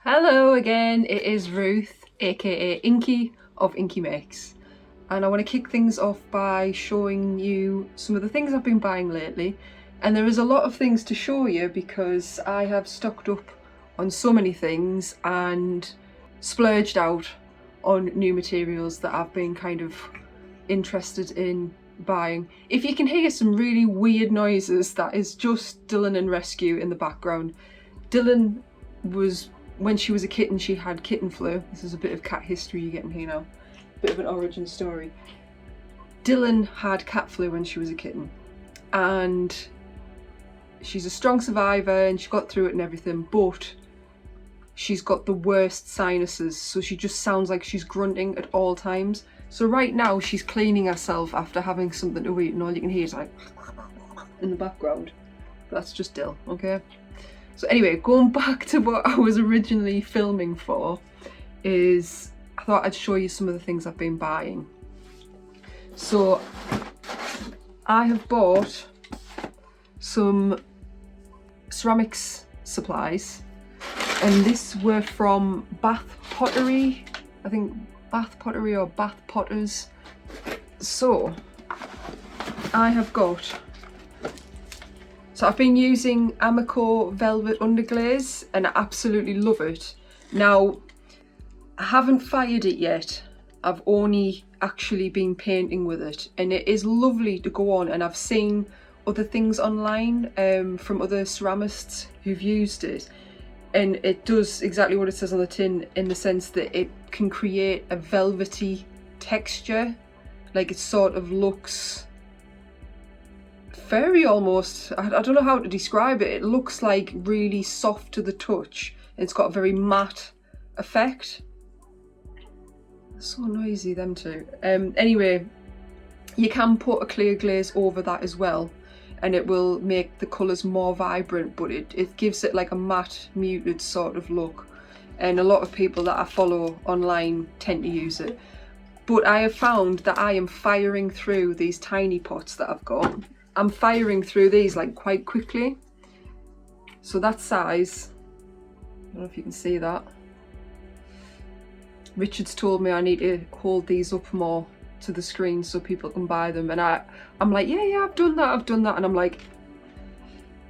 Hello again, it is Ruth, aka Inky of Inkymakes, and I want to kick things off by showing you some of the things I've been buying lately. And there is a lot of things to show you because I have stocked up on so many things and splurged out on new materials that I've been kind of interested in buying. If you can hear some really weird noises, that is just Dylan and Rescue in the background. Dylan was, when she was a kitten, she had kitten flu. This is a bit of cat history you're getting here now. Bit of an origin story. Dylan had cat flu when she was a kitten, and she's a strong survivor and she got through it and everything, but she's got the worst sinuses, so she just sounds like she's grunting at all times. So right now she's cleaning herself after having something to eat, and all you can hear is like in the background. That's just Dill, okay? So anyway, going back to what I was originally filming for, is I thought I'd show you some of the things I've been buying. So I have bought some ceramics supplies, and this were from Bath Pottery, I think Bath Pottery or Bath Potters. So I have got, so I've been using Amaco Velvet Underglaze and I absolutely love it. Now, I haven't fired it yet. I've only actually been painting with it, and it is lovely to go on, and I've seen other things online from other ceramists who've used it, and it does exactly what it says on the tin, in the sense that it can create a velvety texture. Like, it sort of looks furry almost. I don't know how to describe it. It looks like really soft to the touch. It's got a very matte effect. So noisy, them two. Anyway, you can put a clear glaze over that as well, and it will make the colours more vibrant, but it gives it like a matte, muted sort of look. And a lot of people that I follow online tend to use it. But I have found that I am firing through these tiny pots that I've got. I'm firing through these like quite quickly. So that size, I don't know if you can see that. Richard's told me I need to hold these up more to the screen so people can buy them, and I'm like, yeah, I've done that, and I'm like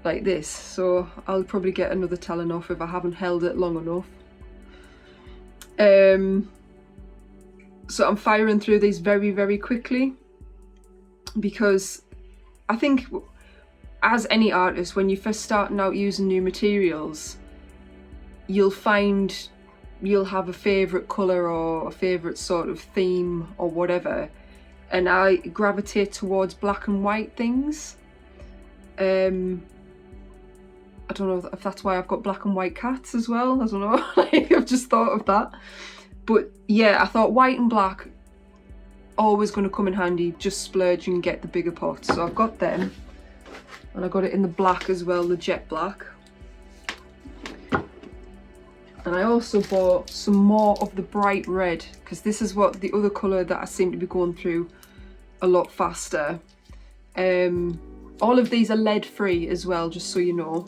this. So I'll probably get another telling off if I haven't held it long enough. So I'm firing through these very, very quickly, because I think, as any artist, when you're first starting out using new materials, you'll find you'll have a favourite colour or a favourite sort of theme or whatever, and I gravitate towards black and white things. I don't know if that's why I've got black and white cats as well, I don't know. I've just thought of that. But yeah, I thought white and black always going to come in handy. Just splurge and get the bigger pots. So I've got them, and I got it in the black as well, the jet black. And I also bought some more of the bright red, because this is what the other colour that I seem to be going through a lot faster. All of these are lead free as well, just so you know,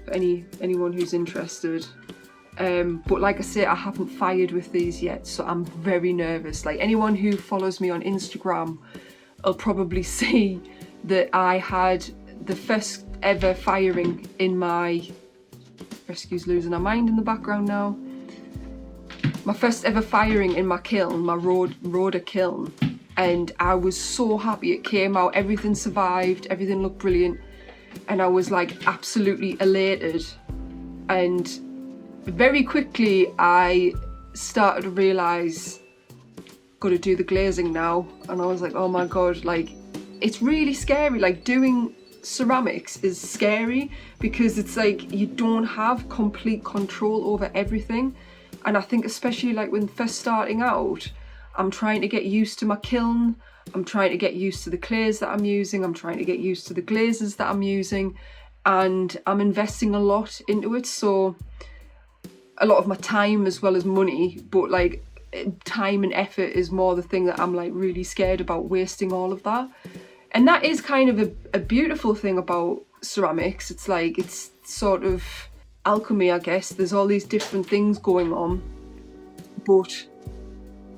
for anyone who's interested. But like I say, I haven't fired with these yet, so I'm very nervous. Like, anyone who follows me on Instagram will probably see that I had the first ever firing in my, Rescue's losing her mind in the background now. My first ever firing in my kiln, my Rhoda kiln, and I was so happy it came out. Everything survived, everything looked brilliant, and I was like absolutely elated. And very quickly I started to realise, gotta do the glazing now, and I was like, oh my god, like, it's really scary. Like, doing ceramics is scary because it's like you don't have complete control over everything. And I think especially like when first starting out, I'm trying to get used to my kiln, I'm trying to get used to the clays that I'm using, I'm trying to get used to the glazes that I'm using, and I'm investing a lot into it. So a lot of my time as well as money, but like time and effort is more the thing that I'm like really scared about wasting all of that. And that is kind of a beautiful thing about ceramics. It's like, it's sort of alchemy, I guess. There's all these different things going on, but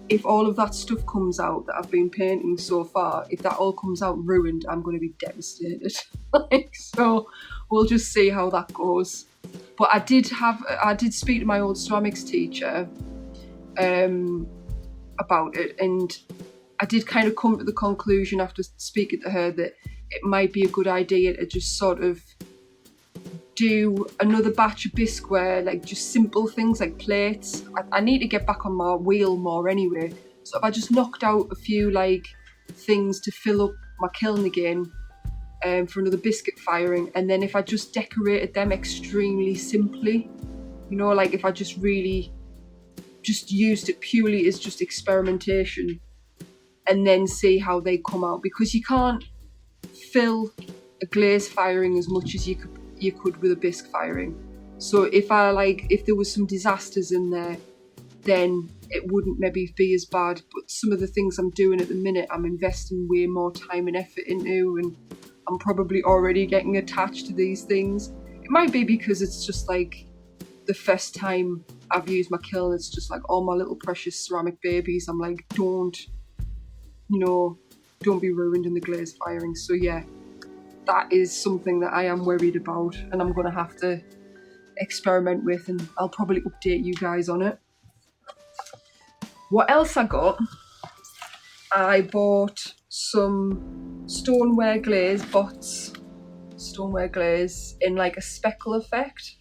if all of that stuff comes out that I've been painting so far, if that all comes out ruined, I'm going to be devastated. So we'll just see how that goes. But I did speak to my old ceramics teacher about it, and I did kind of come to the conclusion after speaking to her that it might be a good idea to just sort of do another batch of bisqueware, like just simple things like plates. I need to get back on my wheel more anyway, so if I just knocked out a few like things to fill up my kiln again for another biscuit firing, and then if I just decorated them extremely simply, you know, like if I just really just used it purely as just experimentation, and then see how they come out, because you can't fill a glaze firing as much as you could with a bisque firing. So if there was some disasters in there, then it wouldn't maybe be as bad. But some of the things I'm doing at the minute, I'm investing way more time and effort into, and I'm probably already getting attached to these things. It might be because it's just like the first time I've used my kiln, it's just like all my little precious ceramic babies. I'm like, don't be ruined in the glaze firing. So yeah, that is something that I am worried about, and I'm going to have to experiment with, and I'll probably update you guys on it. What else I got? I bought some stoneware glaze bots, stoneware glaze in like a speckle effect.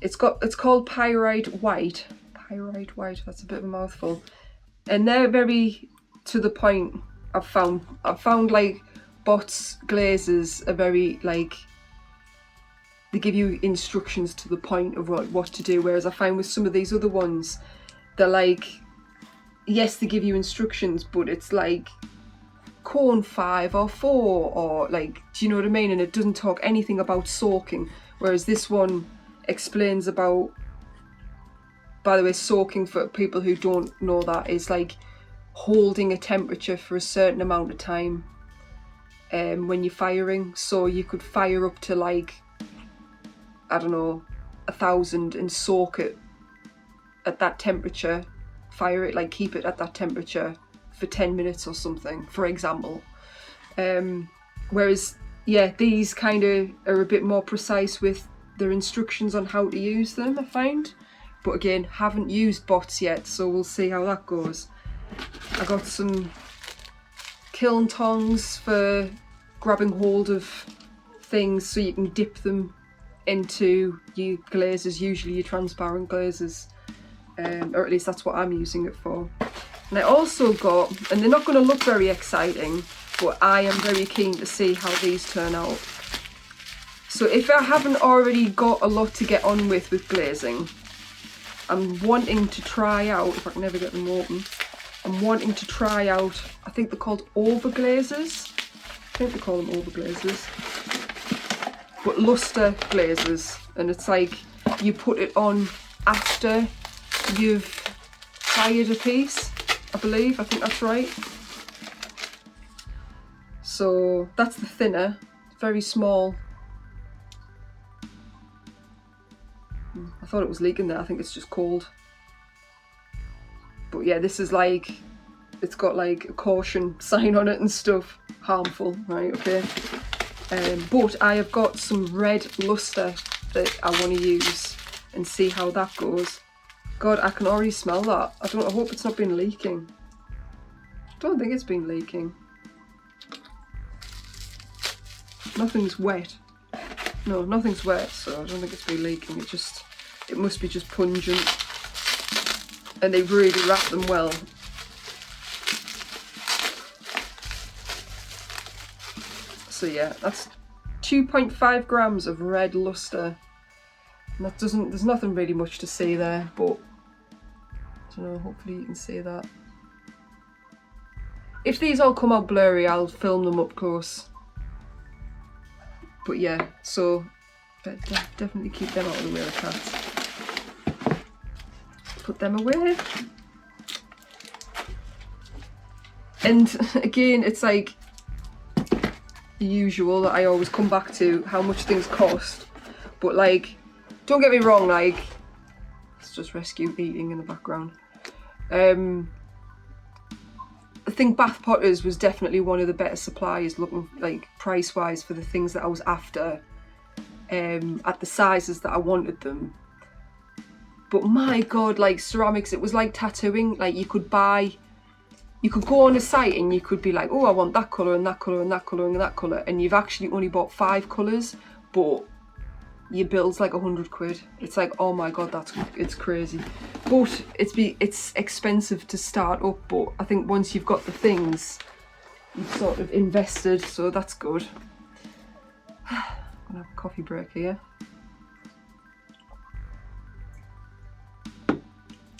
It's called Pyrite White. Pyrite White, that's a bit of a mouthful. And they're very to the point. I've found like bots glazes are very like, they give you instructions to the point of what to do, whereas I find with some of these other ones, they're like, yes, they give you instructions, but it's like cone 5 or 4, or like, do you know what I mean? And it doesn't talk anything about soaking, whereas this one explains about, by the way, soaking, for people who don't know, that is like holding a temperature for a certain amount of time when you're firing. So you could fire up to like, I don't know, 1,000 and soak it at that temperature, fire it, like keep it at that temperature for 10 minutes or something, for example. Whereas, yeah, these kind of are a bit more precise with their instructions on how to use them, I find. But again, haven't used bots yet, so we'll see how that goes. I got some kiln tongs for grabbing hold of things so you can dip them into your glazes, usually your transparent glazes, or at least that's what I'm using it for. And I also got, and they're not going to look very exciting, but I am very keen to see how these turn out. So if I haven't already got a lot to get on with glazing, I'm wanting to try out, if I can ever get them open, I'm wanting to try out, I think they're called overglazes. I think they call them overglazes. But luster glazes. And it's like you put it on after you've fired a piece, I believe. I think that's right. So that's the thinner, very small. I thought it was leaking there, I think it's just cold. But yeah, this is like, it's got like a caution sign on it and stuff. Harmful, right, okay. But I have got some red luster that I want to use and see how that goes. God, I can already smell that. I hope it's not been leaking. I don't think it's been leaking. Nothing's wet. No, nothing's wet, so I don't think it's been leaking. It must be just pungent. And they really wrap them well. So yeah, that's 2.5 grams of red luster. And that there's nothing really much to see there, but I don't know, hopefully you can see that. If these all come out blurry, I'll film them up close. But yeah, so definitely keep them out of the way of cats. Put them away. And again, it's like the usual that I always come back to, how much things cost. But like, don't get me wrong, like, it's just rescue eating in the background. I think Bath Potters was definitely one of the better suppliers, looking like price wise, for the things that I was after, at the sizes that I wanted them. But my god, like ceramics, it was like tattooing. Like you could go on a site and you could be like, oh, I want that colour and that colour and that colour and that colour, and you've actually only bought 5 colours, but your bill's like 100 quid. It's like, oh my god, it's crazy. But it's expensive to start up, but I think once you've got the things, you've sort of invested, so that's good. I'm gonna have a coffee break here.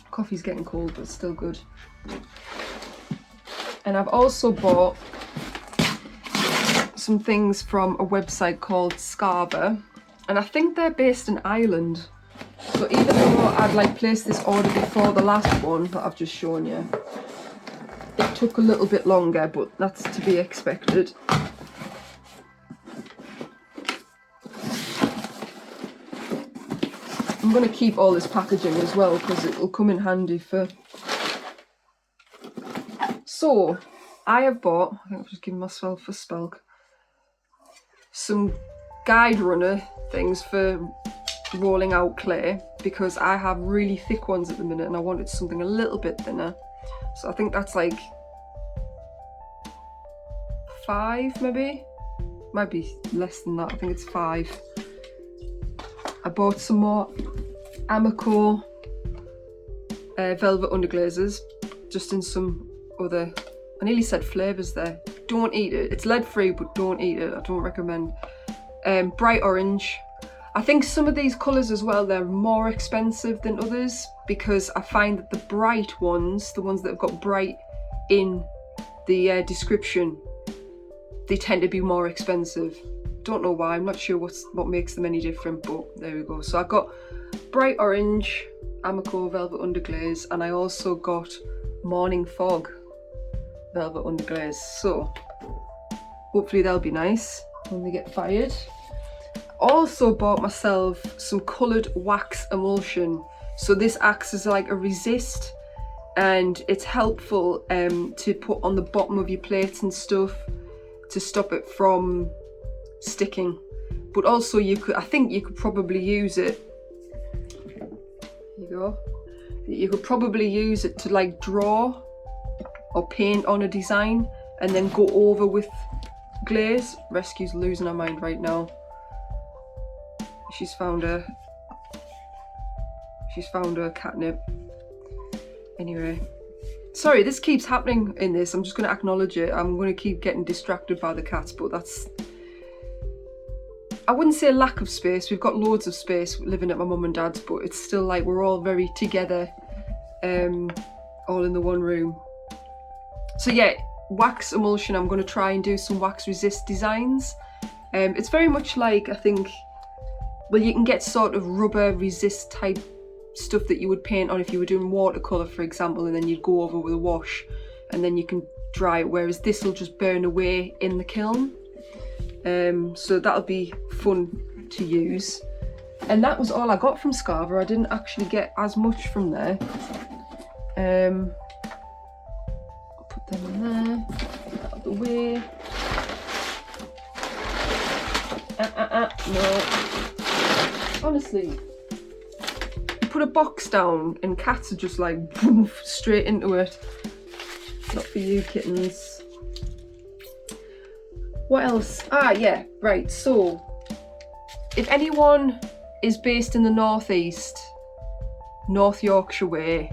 Coffee's getting cold, but it's still good. And I've also bought some things from a website called Scarver, and I think they're based in Ireland. So even though I'd like placed this order before the last one that I've just shown you, it took a little bit longer, but that's to be expected. I'm going to keep all this packaging as well because it will come in handy for... So, I have bought, I think I've just given myself a spelk, some guide runner things for rolling out clay, because I have really thick ones at the minute and I wanted something a little bit thinner. So I think that's like 5 maybe? Might be less than that, I think it's 5. I bought some more Amico velvet underglazes, just in some other, I nearly said flavours there. Don't eat it. It's lead free, but don't eat it. I don't recommend. Bright orange. I think some of these colours as well, they're more expensive than others, because I find that the bright ones, the ones that have got bright in the description, they tend to be more expensive. Don't know why, I'm not sure what makes them any different, but there we go. So I got bright orange Amico velvet underglaze, and I also got morning fog velvet underglaze. So hopefully they'll be nice when they get fired. Also bought myself some coloured wax emulsion. So this acts as like a resist, and it's helpful to put on the bottom of your plates and stuff to stop it from sticking. But also I think you could probably use it, here you go, you could probably use it to like draw or paint on a design and then go over with glaze. Rescue's losing her mind right now. She's found her catnip. Anyway, sorry, this keeps happening in this. I'm just going to acknowledge it. I'm going to keep getting distracted by the cats, but that's, I wouldn't say lack of space. We've got loads of space living at my mum and dad's, but it's still like we're all very together, all in the one room. So yeah, wax emulsion. I'm going to try and do some wax resist designs. It's very much like, I think, well, you can get sort of rubber resist type stuff that you would paint on if you were doing watercolour, for example, and then you'd go over with a wash and then you can dry it, whereas this will just burn away in the kiln. So that'll be fun to use. And that was all I got from Scarver. I didn't actually get as much from there. I'll put them in there, get that out of the way. No. Honestly, you put a box down and cats are just like poof, straight into it. Not for you, kittens. What else? Ah, yeah, right. So, if anyone is based in the northeast, North Yorkshire way,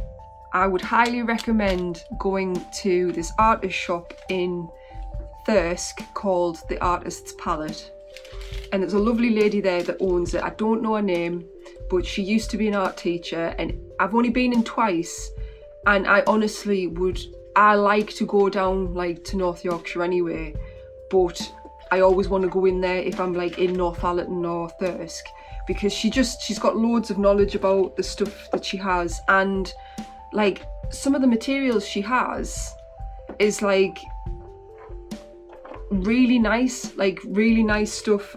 I would highly recommend going to this artist shop in Thirsk called The Artist's Palette. And there's a lovely lady there that owns it. I don't know her name, but she used to be an art teacher, and I've only been in twice, and I honestly I like to go down like to North Yorkshire anyway, but I always want to go in there if I'm like in Northallerton or Thirsk, because she's got loads of knowledge about the stuff that she has, and like some of the materials she has is like really nice stuff.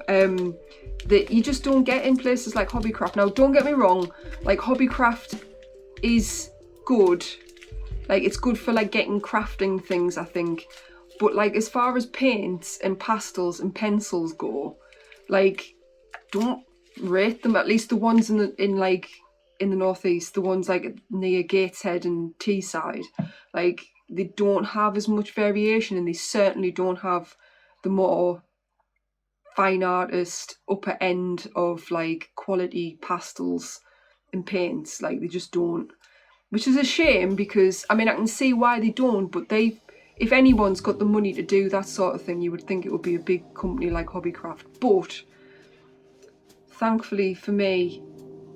that you just don't get in places like Hobbycraft. Now, don't get me wrong, like Hobbycraft is good. Like, it's good for like getting crafting things, I think. But like, as far as paints and pastels and pencils go, like, don't rate them. At least the ones in the northeast, the ones like near Gateshead and Teesside, like, they don't have as much variation, and they certainly don't have the more fine artist upper end of like quality pastels and paints. Like, they just don't, which is a shame, because I mean, I can see why they don't, but if anyone's got the money to do that sort of thing, you would think it would be a big company like Hobbycraft. But thankfully for me,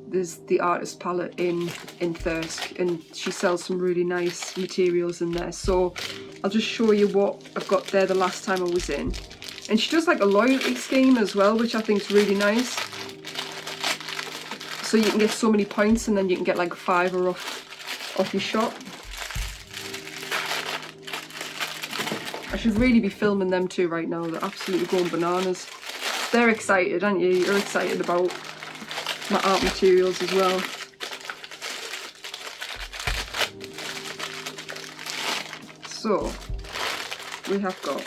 there's the artist palette in Thirsk, and she sells some really nice materials in there. So I'll just show you what I've got there the last time I was in. And she does like a loyalty scheme as well, which I think is really nice. So you can get so many points, and then you can get like a £5 off your shop. I should really be filming them too right now. They're absolutely going bananas. They're excited, aren't you? You're excited about my art materials as well. So we have got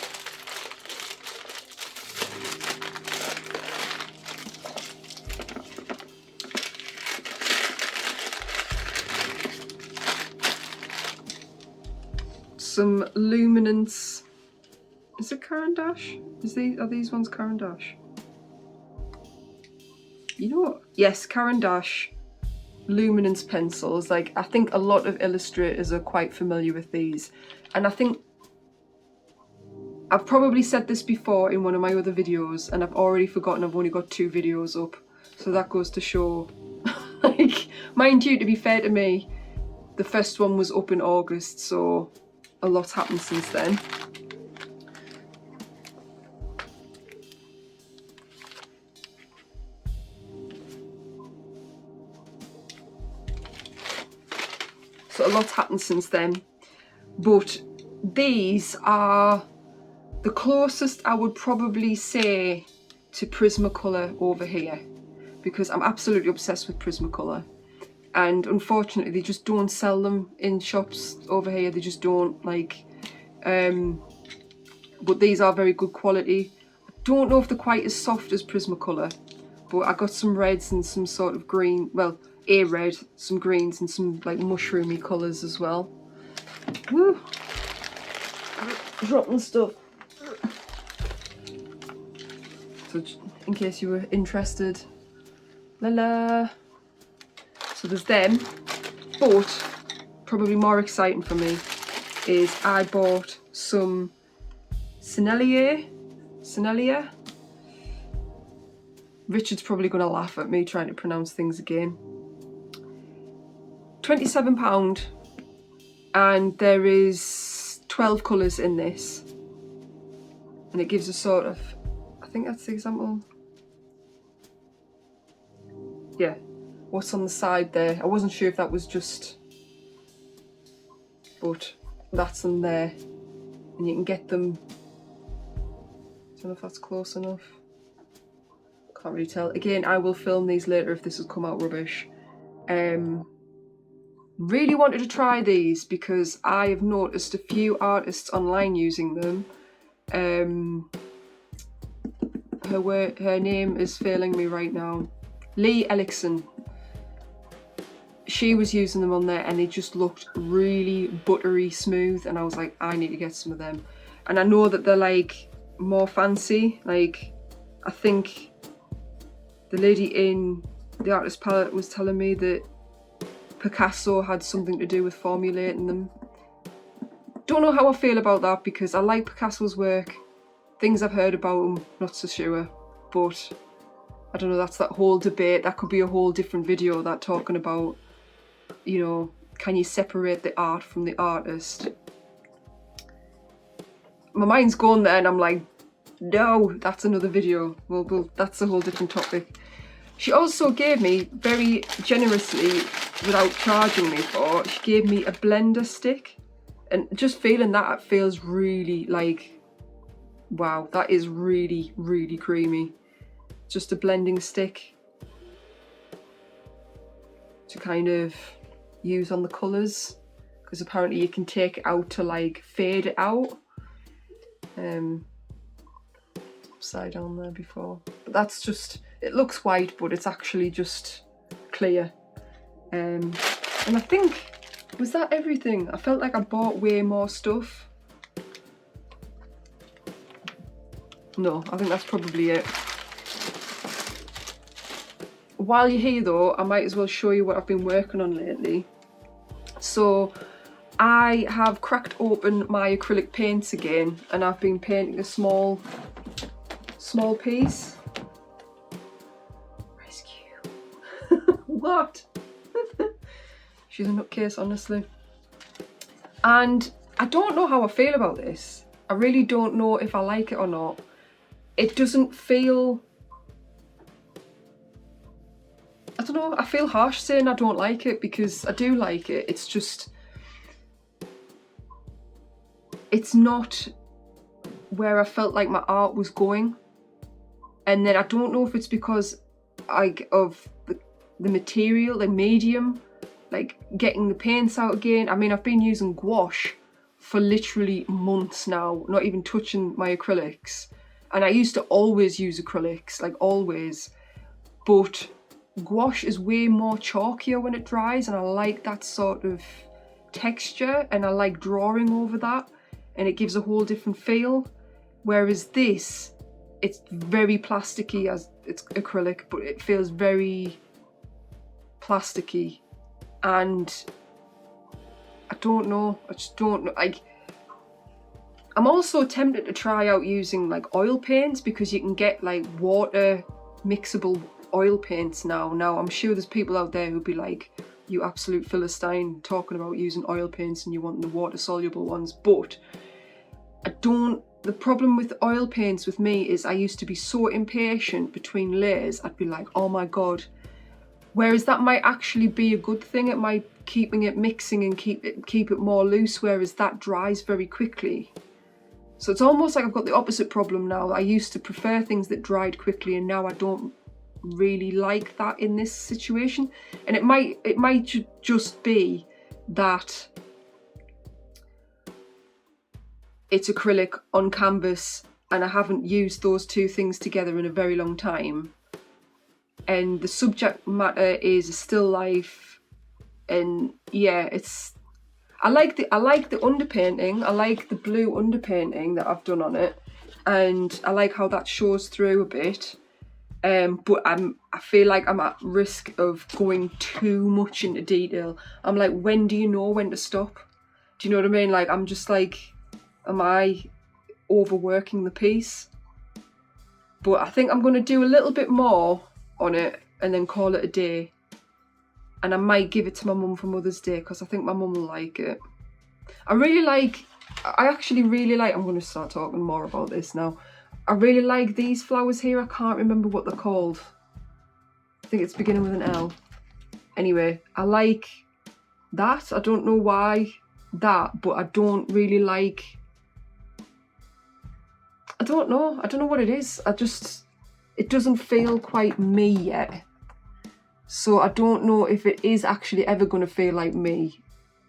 some luminance. Is it Caran d'Ache? Are these ones Caran d'Ache? You know what? Yes, Caran d'Ache luminance pencils. Like, I think a lot of illustrators are quite familiar with these, and I think I've probably said this before in one of my other videos, and I've already forgotten. I've only got 2 videos up, so that goes to show. Like, mind you, to be fair to me, the first one was up in August, so a lot's happened since then. So a lot's happened since then, but these are the closest I would probably say to Prismacolor over here, because I'm absolutely obsessed with Prismacolor, and unfortunately they just don't sell them in shops over here. They just don't, like, but these are very good quality. I don't know if they're quite as soft as Prismacolor, but I got some reds and some sort of green, well, a red, some greens, and some like mushroomy colours as well. Woo! Dropping stuff. So in case you were interested, la. So there's them, but probably more exciting for me is I bought some Sennelier. Richard's probably going to laugh at me trying to pronounce things again. £27, and there is 12 colours in this, and it gives a sort of, I think that's the example. Yeah, what's on the side there. I wasn't sure if that was just, but that's in there, and you can get them. I don't know if that's close enough. Can't really tell. Again, I will film these later if this has come out rubbish. Really wanted to try these because I have noticed a few artists online using them. Her name is failing me right now. Lee Ellickson. She was using them on there, and they just looked really buttery smooth, and I was like, I need to get some of them. And I know that they're like more fancy. Like, I think the lady in the artist palette was telling me that Picasso had something to do with formulating them. Don't know how I feel about that, because I like Picasso's work. Things I've heard about him, not so sure. But I don't know, that's that whole debate. That could be a whole different video, that talking about, you know, can you separate the art from the artist? My mind's going there, and I'm like, no, that's another video. Well, that's a whole different topic. She also gave me, very generously, without charging me for, she gave me a blender stick. And just feeling that, it feels really like, wow, that is really, really creamy. just a blending stick to kind of use on the colours, because apparently you can take it out to like fade it out. Upside down there before, but that's just, it looks white but it's actually just clear. And I think, was that everything? I felt like I bought way more stuff. No, I think that's probably it. While you're here though, I might as well show you what I've been working on lately. So I have cracked open my acrylic paints again, and I've been painting a small piece. Rescue. What? She's a nutcase, honestly. And I don't know how I feel about this. I really don't know if I like it or not. It doesn't feel, I don't know, I feel harsh saying I don't like it, because I do like it. It's just, it's not where I felt like my art was going. And then I don't know if it's because of the material, the medium, like getting the paints out again. I mean, I've been using gouache for literally months now, not even touching my acrylics. And I used to always use acrylics, like always. But gouache is way more chalkier when it dries, and I like that sort of texture, and I like drawing over that, and it gives a whole different feel. Whereas this, it's very plasticky, as it's acrylic, but it feels very plasticky, and I don't know, I just don't know. Like, I'm also tempted to try out using like oil paints, because you can get like water mixable oil paints now. Now I'm sure there's people out there who'd be like, you absolute Philistine, talking about using oil paints and you want the water soluble ones. But I don't, the problem with oil paints with me is I used to be so impatient between layers. I'd be like, oh my god. Whereas that might actually be a good thing. It might keeping it mixing and keep it more loose, whereas that dries very quickly. So it's almost like I've got the opposite problem now. I used to prefer things that dried quickly, and now I don't really like that in this situation. And it might just be that it's acrylic on canvas and I haven't used those two things together in a very long time, and the subject matter is a still life. And yeah, it's, I like the underpainting. I like the blue underpainting that I've done on it, and I like how that shows through a bit. But I feel like I'm at risk of going too much into detail. I'm like, when do you know when to stop? Do you know what I mean? Like, I'm just like, am I overworking the piece? But I think I'm going to do a little bit more on it and then call it a day. And I might give it to my mum for Mother's Day, because I think my mum will like it. I actually really like, I'm going to start talking more about this now. I really like these flowers here. I can't remember what they're called. I think it's beginning with an L. Anyway, I like that. I don't know why that, but I don't really like, I don't know what it is. It doesn't feel quite me yet. So I don't know if it is actually ever going to feel like me,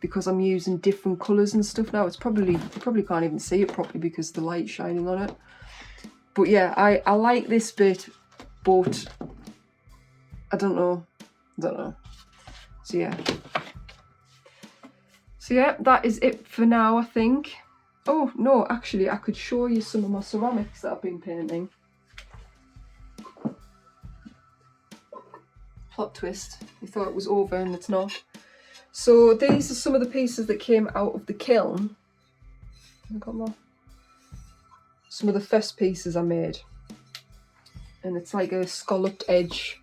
because I'm using different colours and stuff now. You probably can't even see it properly because the light's shining on it. But yeah, I like this bit, but I don't know. So yeah, that is it for now, I think. Oh no, actually I could show you some of my ceramics that I've been painting. Plot twist, you thought it was over and it's not. So these are some of the pieces that came out of the kiln. I got more. Some of the first pieces I made, and it's like a scalloped edge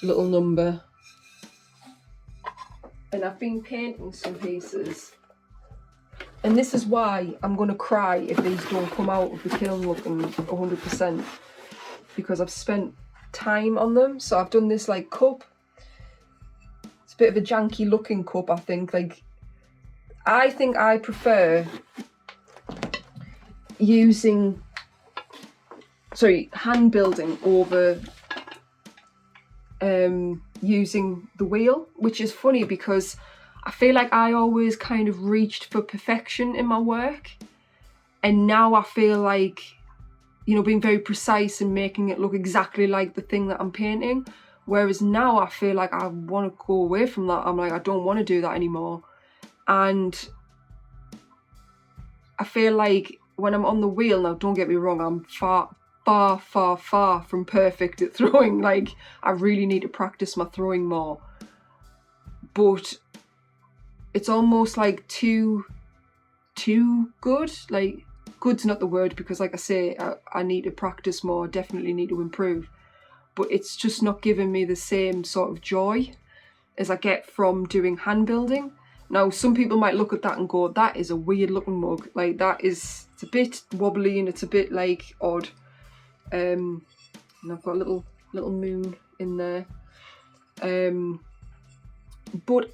little number, and I've been painting some pieces, and this is why I'm going to cry if these don't come out of the kiln looking 100%, because I've spent time on them. So I've done this like cup. It's a bit of a janky looking cup, I think. Like, I think I prefer using hand building over using the wheel, which is funny because I feel like I always kind of reached for perfection in my work, and now I feel like, you know, being very precise and making it look exactly like the thing that I'm painting. Whereas now I feel like I want to go away from that. I'm like, I don't want to do that anymore. And I feel like when I'm on the wheel now, don't get me wrong, I'm far from perfect at throwing. Like, I really need to practice my throwing more. But it's almost like too good. Like, good's not the word, because like I say, I need to practice more, definitely need to improve. But it's just not giving me the same sort of joy as I get from doing hand building. Now, some people might look at that and go, that is a weird looking mug. Like, it's a bit wobbly and it's a bit like odd. And I've got a little moon in there. But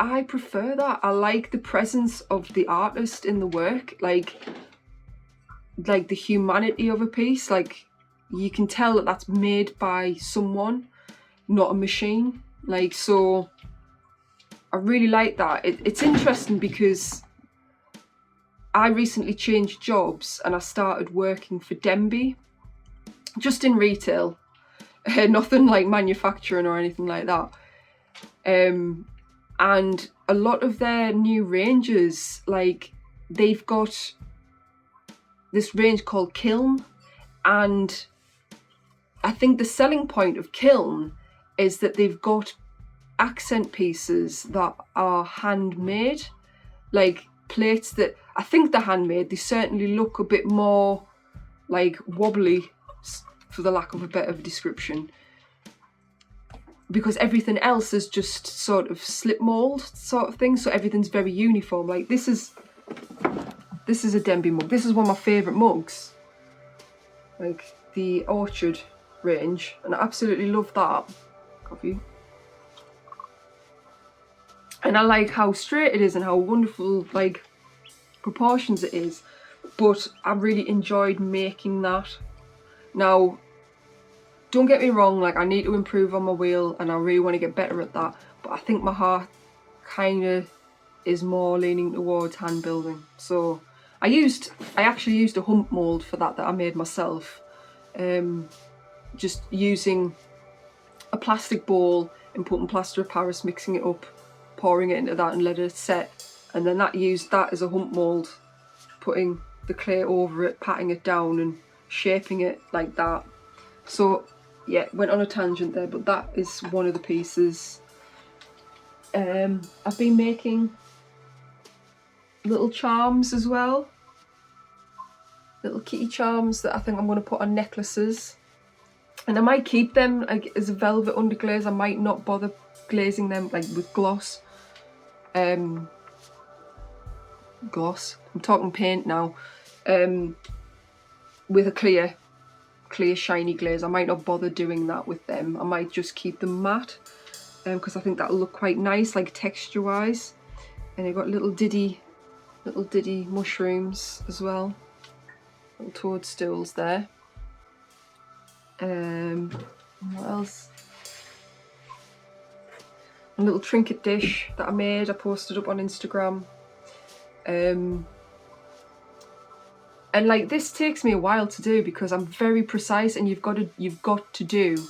I prefer that. I like the presence of the artist in the work, like the humanity of a piece. Like, you can tell that that's made by someone, not a machine. Like, so I really like that. It's interesting because I recently changed jobs and I started working for Denby, just in retail, nothing like manufacturing or anything like that. And a lot of their new ranges, like, they've got this range called Kiln, and I think the selling point of Kiln is that they've got accent pieces that are handmade, like plates that I think they're handmade. They certainly look a bit more like wobbly, for the lack of a better description, because everything else is just sort of slip mold sort of thing, so everything's very uniform. Like, this is a Denby mug. This is one of my favourite mugs, like the Orchard range, and I absolutely love that. Coffee. And I like how straight it is and how wonderful, like, proportions it is. But I really enjoyed making that. Now, don't get me wrong, like, I need to improve on my wheel and I really want to get better at that. But I think my heart kind of is more leaning towards hand building. So I actually used a hump mould for that I made myself. Just using a plastic bowl and putting plaster of Paris, mixing it up, pouring it into that and let it set, and then used that as a hump mould, putting the clay over it, patting it down and shaping it like that. So yeah, went on a tangent there, but that is one of the pieces. I've been making little charms as well, little kitty charms that I think I'm going to put on necklaces, and I might keep them like as a velvet underglaze. I might not bother glazing them like with gloss. Gloss, I'm talking paint now. With a clear shiny glaze. I might not bother doing that with them. I might just keep them matte, because I think that'll look quite nice, like texture wise. And they've got little diddy mushrooms as well, little toadstools there. What else? A little trinket dish that I made, I posted up on Instagram. And like, this takes me a while to do because I'm very precise, and you've got to do,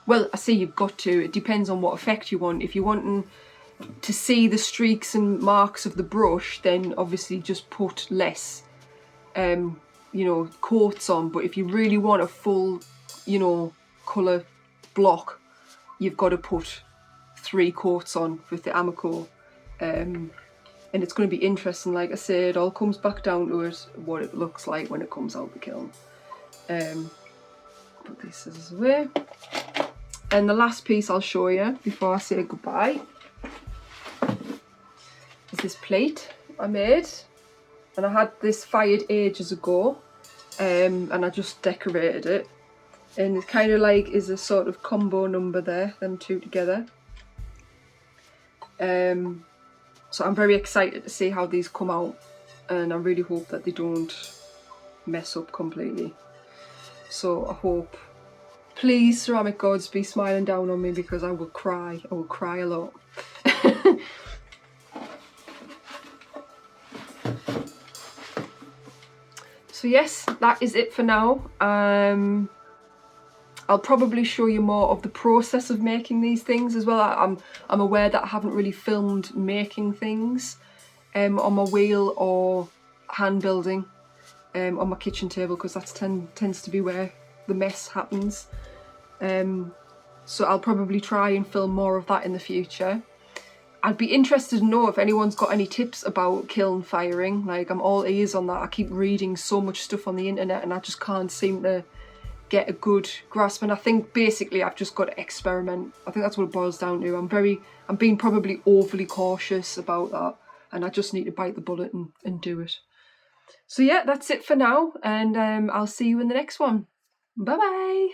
well, I say you've got to, it depends on what effect you want. If you're wanting to see the streaks and marks of the brush, then obviously just put less, you know, coats on. But if you really want a full, you know, colour block, you've got to put 3 coats on with the Amaco. And it's going to be interesting. Like I said, it all comes back down to it, what it looks like when it comes out the kiln. Put these scissors away. And the last piece I'll show you before I say goodbye is this plate I made. And I had this fired ages ago, and I just decorated it. And it kind of like is a sort of combo number there, them two together. So I'm very excited to see how these come out, and I really hope that they don't mess up completely. So I hope, please ceramic gods, be smiling down on me, because I will cry. I will cry a lot. So yes, that is it for now. I'll probably show you more of the process of making these things as well. I'm aware that I haven't really filmed making things on my wheel or hand building on my kitchen table, because that tends to be where the mess happens. So I'll probably try and film more of that in the future. I'd be interested to know if anyone's got any tips about kiln firing. Like, I'm all ears on that. I keep reading so much stuff on the internet and I just can't seem to get a good grasp. And I think basically I've just got to experiment. I think that's what it boils down to. I'm being probably overly cautious about that, and I just need to bite the bullet and do it. So yeah, that's it for now, and I'll see you in the next one. Bye bye.